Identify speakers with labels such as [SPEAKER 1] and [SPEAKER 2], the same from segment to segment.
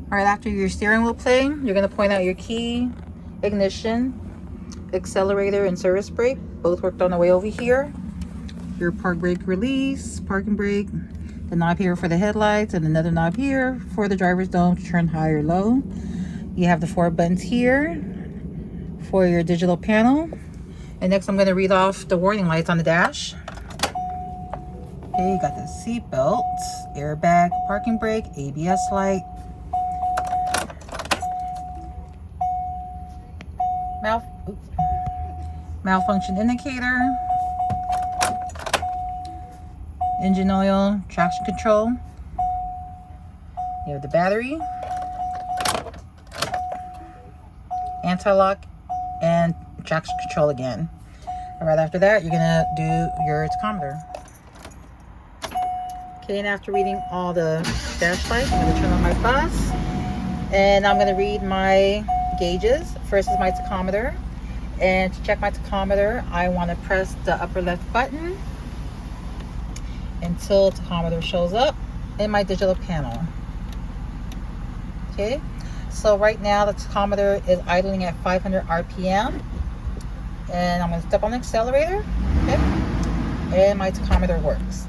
[SPEAKER 1] All right, after your steering wheel play, you're going to point out your key, ignition, accelerator, and service brake. Both worked on the way over here. Your park brake release, parking brake, the knob here for the headlights, and another knob here for the driver's dome to turn high or low. You have the 4 buttons here for your digital panel. And next I'm going to read off the warning lights on the dash. Okay, you got the seat belt, airbag, parking brake, ABS light, malfunction indicator, engine oil, traction control. You have the battery, anti-lock, and traction control again. All right, after that, you're gonna do your tachometer. Okay, and after reading all the dash lights, I'm gonna turn on my bus, and I'm gonna read my gauges. First is my tachometer, and to check my tachometer, I want to press the upper left button until tachometer shows up in my digital panel. Okay, so right now the tachometer is idling at 500 RPM, and I'm going to step on the accelerator. Okay, and my tachometer works.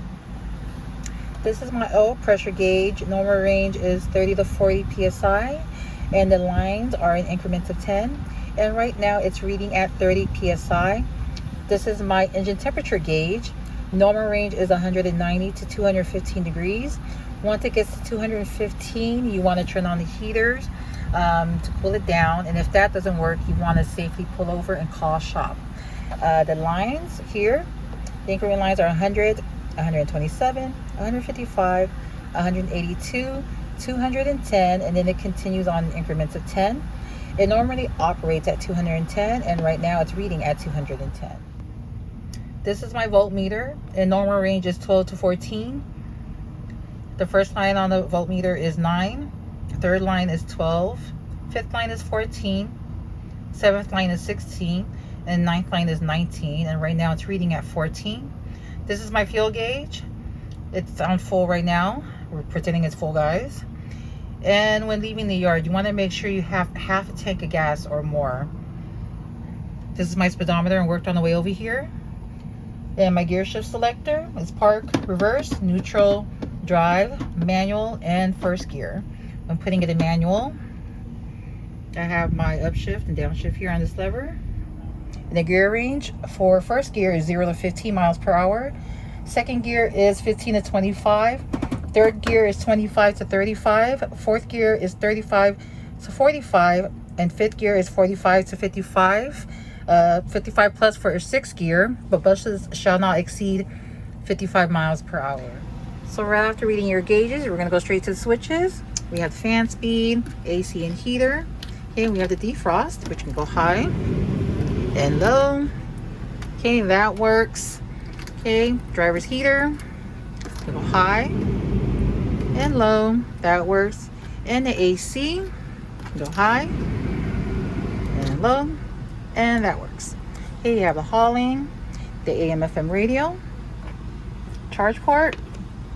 [SPEAKER 1] This is my oil pressure gauge. Normal range is 30 to 40 psi, and the lines are in increments of 10. And right now it's reading at 30 psi. This is my engine temperature gauge. Normal range is 190 to 215 degrees. Once it gets to 215, you want to turn on the heaters to cool it down. And if that doesn't work, you want to safely pull over and call shop. The lines here, the increment lines are 100, 127, 155, 182, 210, and then it continues on in increments of 10. It normally operates at 210, and right now it's reading at 210. This is my voltmeter, and normal range is 12 to 14. The first line on the voltmeter is 9, third line is 12, fifth line is 14, seventh line is 16, and ninth line is 19, and right now it's reading at 14. This is my fuel gauge. It's on full right now. We're pretending it's full, guys. And when leaving the yard, you want to make sure you have half a tank of gas or more. This is my speedometer and worked on the way over here. And my gear shift selector is park, reverse, neutral, drive, manual, and first gear. I'm putting it in manual. I have my upshift and downshift here on this lever. And the gear range for first gear is 0 to 15 miles per hour. Second gear is 15 to 25. Third gear is 25 to 35. Fourth gear is 35 to 45. And fifth gear is 45 to 55. 55 plus for sixth gear, but buses shall not exceed 55 miles per hour. So right after reading your gauges, we're going to go straight to the switches. We have fan speed, AC and heater. Okay, we have the defrost, which can go high and low. Okay, that works. Okay, driver's heater can go high and low. That works. And the AC can go high and low, and that works. Okay, you have the hauling, the AM/FM radio, charge port,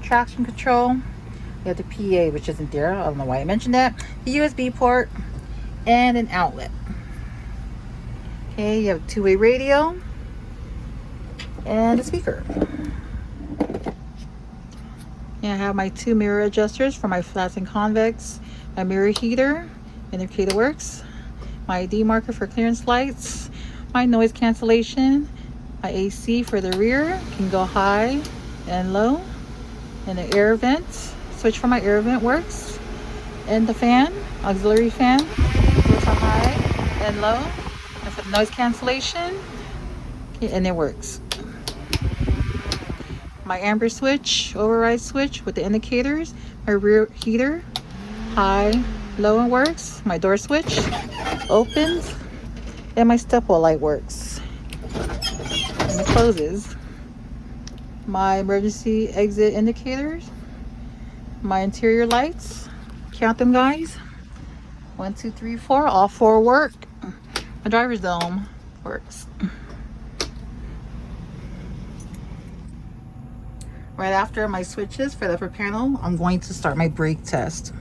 [SPEAKER 1] traction control. You have the PA, which isn't there. I don't know why I mentioned that. The USB port and an outlet. Okay, you have a two-way radio and a speaker. Yeah, I have my 2 mirror adjusters for my flats and convex, my mirror heater, indicator works, my ID marker for clearance lights, my noise cancellation, my AC for the rear can go high and low, and the air vent switch for my air vent works, and the fan, auxiliary fan, goes on high and low, and for the noise cancellation, okay, and it works. My amber switch, override switch with the indicators, my rear heater, high, low, and works. My door switch opens, and my step-well light works, and it closes. My emergency exit indicators, my interior lights, count them, guys, 1, 2, 3, 4, all 4 work. My driver's dome works. Right after my switches for the upper panel, I'm going to start my brake test.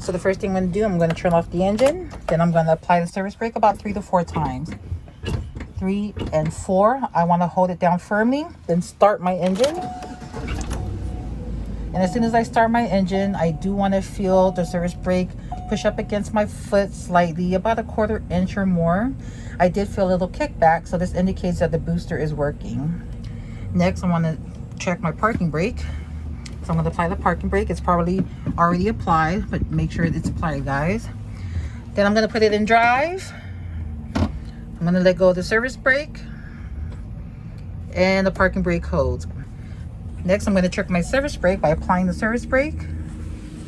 [SPEAKER 1] So the first thing I'm going to do, I'm going to turn off the engine. Then I'm going to apply the service brake about 3 to 4 times. 3 and 4. I want to hold it down firmly, then start my engine. And as soon as I start my engine, I do want to feel the service brake push up against my foot slightly, about a 1/4 inch or more. I did feel a little kickback, so this indicates that the booster is working. Next, I want to check my parking brake. So I'm going to apply the parking brake. It's probably already applied, but make sure it's applied, guys. Then I'm going to put it in drive. I'm going to let go of the service brake, and the parking brake holds. Next, I'm going to check my service brake by applying the service brake,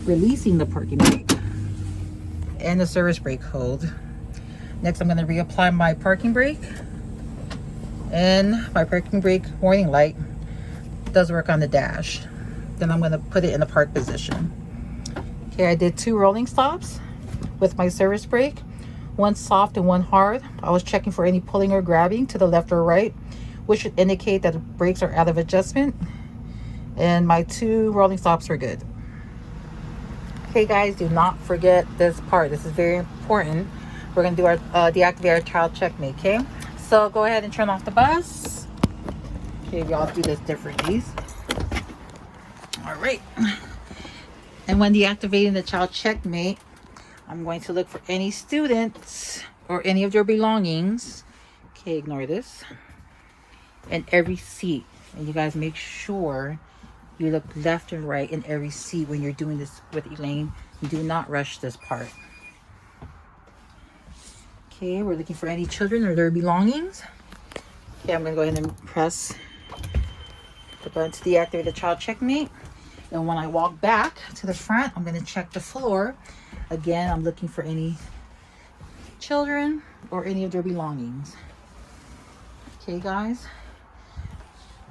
[SPEAKER 1] releasing the parking brake, and the service brake hold. Next, I'm going to reapply my parking brake, and my parking brake warning light does work on the dash. Then I'm going to put it in the park position. Okay, I did 2 rolling stops with my service brake, one soft and one hard. I was checking for any pulling or grabbing to the left or right, which should indicate that the brakes are out of adjustment. And my 2 rolling stops were good. Okay guys, do not forget this part. This is very important. We're going to do our deactivate our child checkmate, okay? So go ahead and turn off the bus. Okay, we all do this differently. All right. And when deactivating the child checkmate, I'm going to look for any students or any of their belongings. Okay, ignore this. In every seat. And you guys make sure you look left and right in every seat when you're doing this with Elaine. You do not rush this part. Okay, we're looking for any children or their belongings. Okay, I'm going to go ahead and press the button to deactivate the child checkmate. And when I walk back to the front, I'm going to check the floor. Again, I'm looking for any children or any of their belongings. Okay, guys.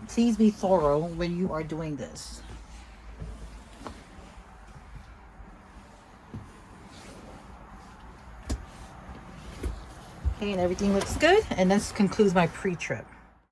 [SPEAKER 1] Please be thorough when you are doing this. Okay, and everything looks good. And this concludes my pre-trip.